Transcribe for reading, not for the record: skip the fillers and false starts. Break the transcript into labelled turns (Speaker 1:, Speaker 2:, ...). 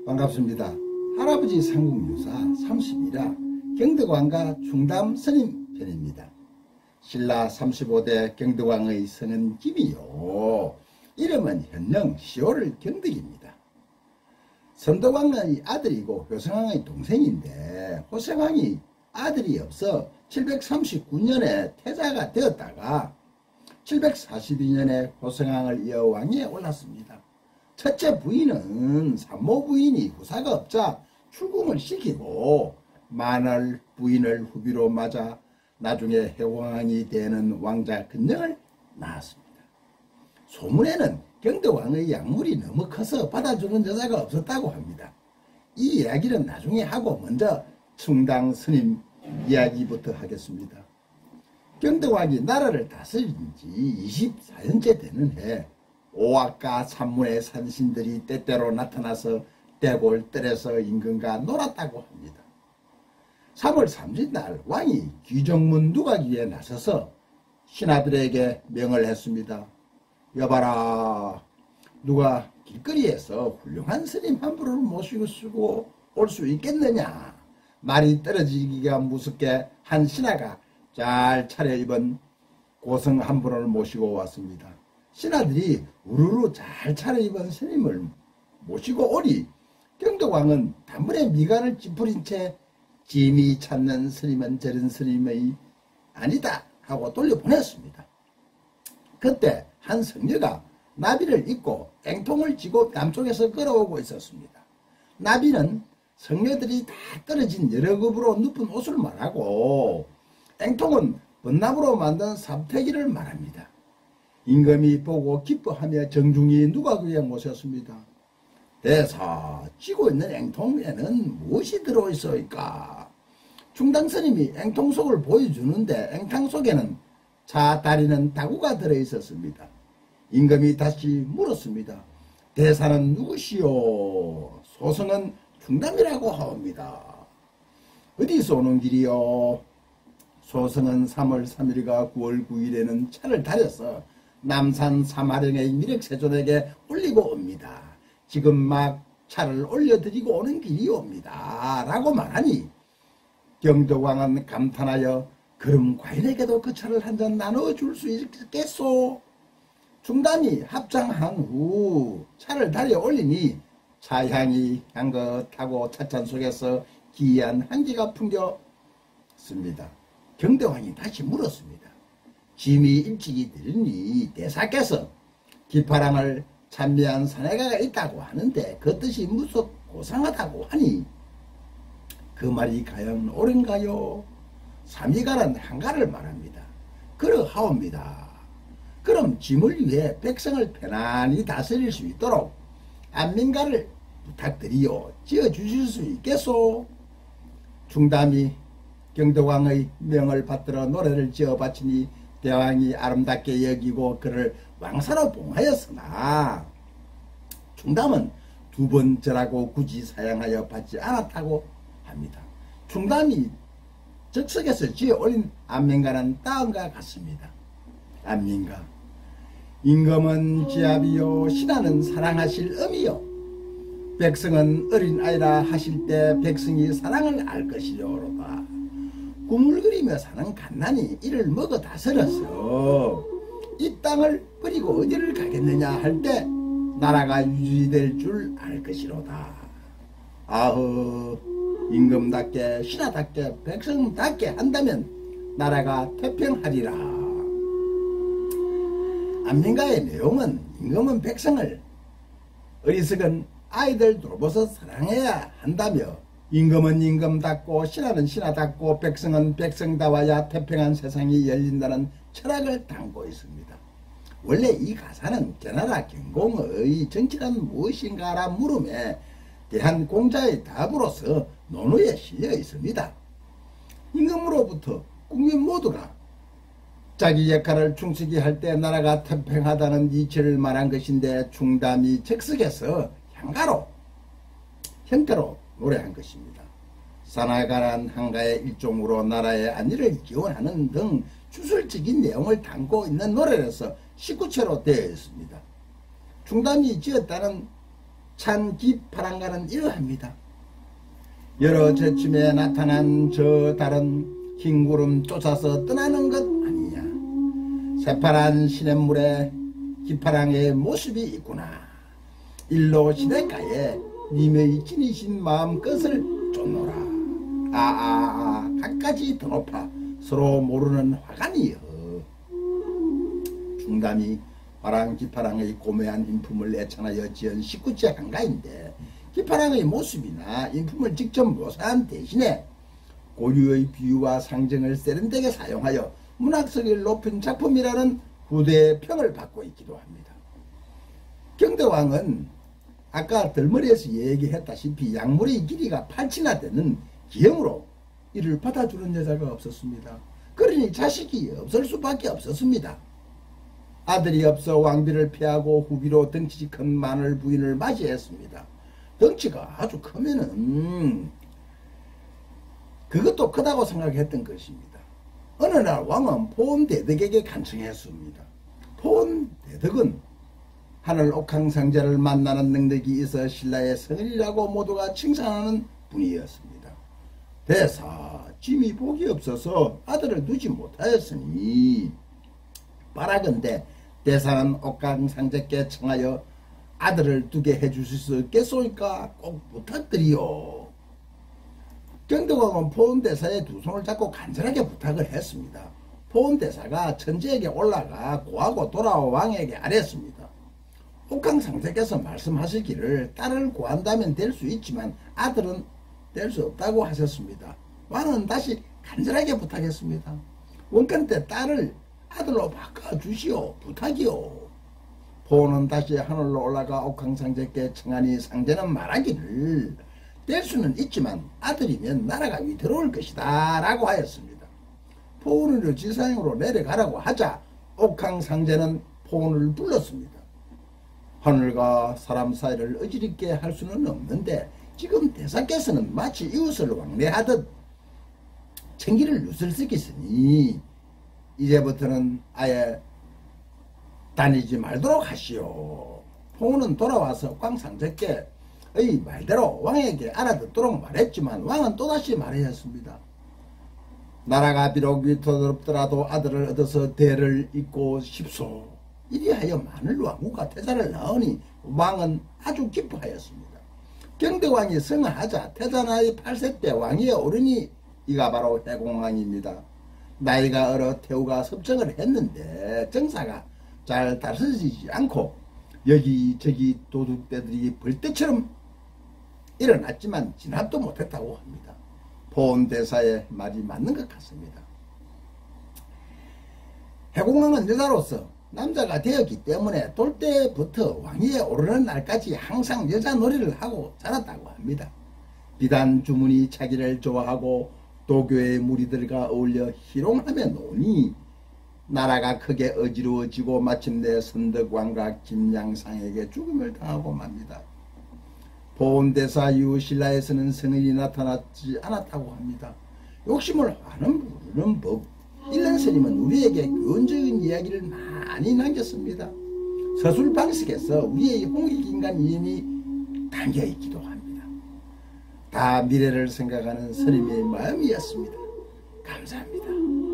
Speaker 1: 반갑습니다. 할아버지 삼국유사 31화 경덕왕과 충담 스님 편입니다. 신라 35대 경덕왕의 성은 김이요, 이름은 현령 시호를 경덕입니다. 선덕왕의 아들이고 효성왕의 동생인데, 효성왕이 아들이 없어 739년에 태자가 되었다가 742년에 효성왕을 이어 왕위에 올랐습니다. 첫째 부인은 산모 부인이 후사가 없자 출궁을 시키고 만월 부인을 후비로 맞아 나중에 해왕이 되는 왕자 근영을 낳았습니다. 소문에는 경덕왕의 약물이 너무 커서 받아주는 여자가 없었다고 합니다. 이 이야기는 나중에 하고 먼저 충당 스님 이야기부터 하겠습니다. 경덕왕이 나라를 다스린 지 24년째 되는 해, 오악과 산문의 산신들이 때때로 나타나서 떼골 뜰에서 임금과 놀았다고 합니다. 3월 3일날 왕이 귀정문 누각위에 나서서 신하들에게 명을 했습니다. 여봐라, 누가 길거리에서 훌륭한 스님 한 분을 모시고 올 수 있겠느냐. 말이 떨어지기가 무섭게 한 신하가 잘 차려입은 고성 한 분을 모시고 왔습니다. 신하들이 우르르 잘 차려입은 스님을 모시고 오니 경덕왕은 단번에 미간을 찌푸린 채 짐이 찾는 스님은 저런 스님의 아니다 하고 돌려보냈습니다. 그때 한 성녀가 나비를 입고 앵통을 쥐고 남쪽에서 걸어오고 있었습니다. 나비는 성녀들이 다 떨어진 여러 급으로 눕은 옷을 말하고, 앵통은 벚나무로 만든 삼태기를 말합니다. 임금이 보고 기뻐하며 정중히 누각위에 모셨습니다. 대사, 쥐고 있는 앵통에는 무엇이 들어있어이까? 충당스님이 앵통 속을 보여주는데 앵탕 속에는 차 다리는 다구가 들어있었습니다. 임금이 다시 물었습니다. 대사는 누구시오? 소성은 충담이라고 하옵니다. 어디서 오는 길이요? 소성은 3월 3일과 9월 9일에는 차를 다려서 남산 사마령의 미륵세존에게 올리고 옵니다. 지금 막 차를 올려드리고 오는 길이옵니다. 라고 말하니 경덕왕은 감탄하여, 그럼 과인에게도 그 차를 한 잔 나눠줄 수 있겠소? 충담이 합장한 후 차를 다려 올리니 차향이 향긋하고 차찬 속에서 기이한 향기가 풍겼습니다. 경덕왕이 다시 물었습니다. 짐이 일찍이 들으니 대사께서 기파랑을 찬미한 사내가가 있다고 하는데 그 뜻이 무척 고상하다고 하니 그 말이 과연 옳은가요? 삼위가는 한가를 말합니다. 그러하옵니다. 그럼 짐을 위해 백성을 편안히 다스릴 수 있도록 안민가를 부탁드리오. 지어주실 수 있겠소? 충담이 경덕왕의 명을 받들어 노래를 지어 바치니 대왕이 아름답게 여기고 그를 왕사로 봉하였으나 충담은 두 번 절하고 굳이 사양하여 받지 않았다고 합니다. 충담이 적석에서 지어 올린 안민가는 다음과 같습니다. 안민가. 임금은 지압이요, 신하는 사랑하실 엄이요, 백성은 어린아이라 하실 때 백성이 사랑을 알 것이려로다. 꿈을 그리며 사는 갓난이 이를 먹어 다스려서 이 땅을 버리고 어디를 가겠느냐 할 때 나라가 유지될 줄 알 것이로다. 아흐, 임금답게 신하답게 백성답게 한다면 나라가 태평하리라. 안민가의 내용은 임금은 백성을 어리석은 아이들 돌보서 사랑해야 한다며, 임금은 임금답고 신하는 신하답고 백성은 백성다워야 태평한 세상이 열린다는 철학을 담고 있습니다. 원래 이 가사는 개나라 경공의 정치란 무엇인가라 물음에 대한 공자의 답으로서 논어에 실려 있습니다. 임금으로부터 국민 모두가 자기 역할을 충실히 할 때 나라가 태평하다는 이치를 말한 것인데, 충담이 적석에서 형가로 노래한 것입니다. 사나가란 한가의 일종으로 나라의 안위를 기원하는 등 주술적인 내용을 담고 있는 노래라서 19채로 되어 있습니다. 충담이 지었다는 찬 기파랑가는 이러합니다. 여러 제쯤에 나타난 저 달은 흰 구름 쫓아서 떠나는 것 아니냐. 새파란 시냇물에 기파랑의 모습이 있구나. 일로 시냇가에 님의 진이신 마음껏을 쫓노라. 갖가지 더 높아 서로 모르는 화관이여. 중담이 화랑 기파랑의 고매한 인품을 애천하여 지은 식구째 한가인데 기파랑의 모습이나 인품을 직접 묘사한 대신에 고유의 비유와 상징을 세련되게 사용하여 문학성을 높인 작품이라는 후대의 평을 받고 있기도 합니다. 경대왕은 아까 덜머리에서 얘기했다시피 약물의 길이가 8치나 되는 기형으로 이를 받아주는 여자가 없었습니다. 그러니 자식이 없을 수밖에 없었습니다. 아들이 없어 왕비를 피하고 후비로 덩치 큰 마늘 부인을 맞이했습니다. 덩치가 아주 크면은 그것도 크다고 생각했던 것입니다. 어느 날 왕은 포온대덕에게 간청했습니다. 포온대덕은 하늘 옥황상제를 만나는 능력이 있어 신라의 성인이라고 모두가 칭찬하는 분이었습니다. 대사, 짐이 복이 없어서 아들을 두지 못하였으니 바라건대 대사는 옥황상제께 청하여 아들을 두게 해주실 수 있겠소이까 꼭 부탁드리오. 경덕왕은 포온대사의 두 손을 잡고 간절하게 부탁을 했습니다. 포온대사가 천지에게 올라가 고하고 돌아와 왕에게 아뢰었습니다. 옥황상제께서 말씀하시기를 딸을 구한다면 될 수 있지만 아들은 될 수 없다고 하셨습니다. 왕은 다시 간절하게 부탁했습니다. 원컨대 딸을 아들로 바꿔주시오. 부탁이오. 포온은 다시 하늘로 올라가 옥황상제께 청하니 상제는 말하기를 될 수는 있지만 아들이면 나라가 위태로울 것이다 라고 하였습니다. 포온을 지상으로 내려가라고 하자 옥황상제는 포온을 불렀습니다. 하늘과 사람 사이를 어지럽게 할 수는 없는데 지금 대사께서는 마치 이웃을 왕래하듯 청기를 누설쓰기으니 이제부터는 아예 다니지 말도록 하시오. 포온은 돌아와서 옥황상제께 의 말대로 왕에게 알아듣도록 말했지만 왕은 또다시 말하였습니다. 나라가 비록 위태롭더라도 아들을 얻어서 대를 잇고 싶소. 이리하여 마늘 왕후가 태자를 낳으니 왕은 아주 기뻐하였습니다. 경대왕이 성하자 태자 나이 8세 때 왕위에 오르니 이가 바로 해공왕입니다. 나이가 어려 태후가 섭정을 했는데 정사가 잘 다스리지 않고 여기저기 도둑대들이 벌떼처럼 일어났지만 진압도 못했다고 합니다. 포온대사의 말이 맞는 것 같습니다. 해공왕은 여자로서 남자가 되었기 때문에 돌 때부터 왕위에 오르는 날까지 항상 여자 놀이를 하고 자랐다고 합니다. 비단 주문이 자기를 좋아하고 도교의 무리들과 어울려 희롱하며 노니 나라가 크게 어지러워지고 마침내 선덕왕과 김양상에게 죽음을 당하고 맙니다. 포온대사 이후 신라에서는 성인이 나타나지 않았다고 합니다. 욕심을 화는 부르는 법. 일란스님은 우리에게 교훈적인 이야기를 많이 남겼습니다. 서술방식에서 우리의 홍익인간 이인이 담겨있기도 합니다. 다 미래를 생각하는 스님의 마음이었습니다. 감사합니다.